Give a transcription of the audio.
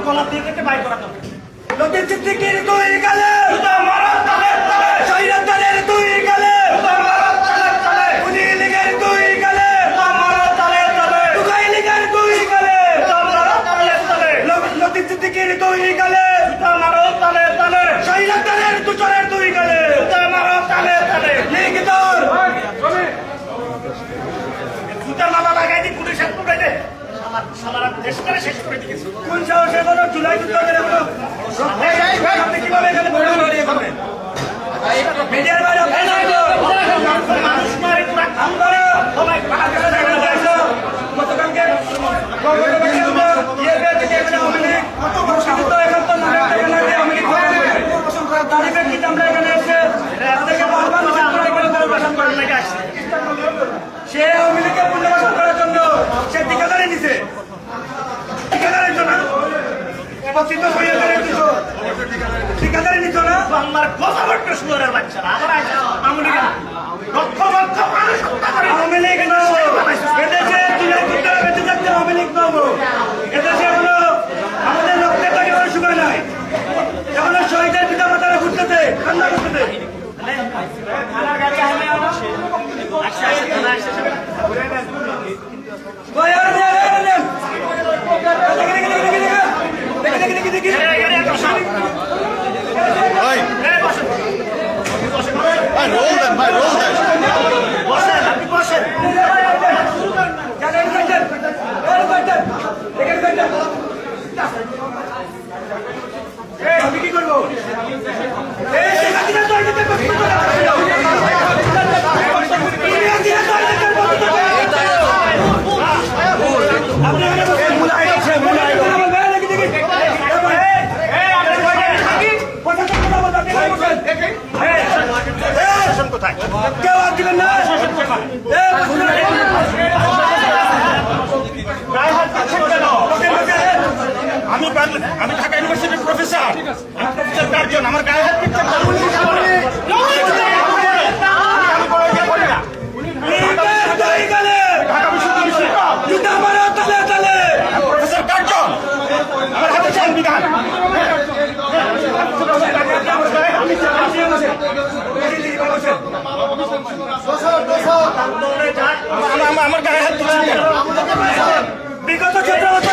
গলা দিয়ে কেটে বাইর করা দরকার। লতিফ সিদ্দিকীর তুই গেলে শহীদের তুই গেলে মুনি লীগের তুই গেলে টুকাই লীগের তুই গেলে লতিফ সিদ্দিকীর তুই গেলে শহীদের তুচরের তুই গেলে লীগ তোর জুতা মাথা লাগাই দি পুলিশের টুকাইতে সারা দেশটারে শেষ করে দিয়েছে। কোন সাহসে কোনো জুলাই যুদ্ধ করে আপনি কিভাবে এখানে ভোট দাঁড়িয়ে করবেন মিডিয়ার বাইরে মানুষ মারে পুরা কাম করে সবাই বাংলাদেশে দেখা যায়। গতকালকে আমরা এখানে এসে সে আওয়ামী লীগকে পুনর্বাসন করার জন্য সে ঠিকাদারি নিছে ঠিকাদারের জন্য ঠিকাদারি নিত না বাংলার কথা বলতে শুয়ারের বাচ্চারা আবার আওয়ামী লীগ লক্ষ লক্ষ মানুষ হত্যা করে আওয়ামী লীগ এদেশে জুলাই যুদ্ধে বেঁচে থাকতে আওয়ামী লীগ পাবো এদেশে এখনো আমাদের রক্তের টাকা কোনো শুকায় নাই এখনো শহীদের পিতা মাতারা ঘুরতেছে কান্না করতেছে আমি কি করবো কেউ আর দিবেন না আমি ঢাকা ইউনিভার্সিটির প্রফেসর কার্জন আমার গায়ে হাত দিচ্ছেন প্রফেসর কার্জন আমার হাতে সংবিধান আমার গায়ে হাত দিচ্ছেন বিগত 17 বছর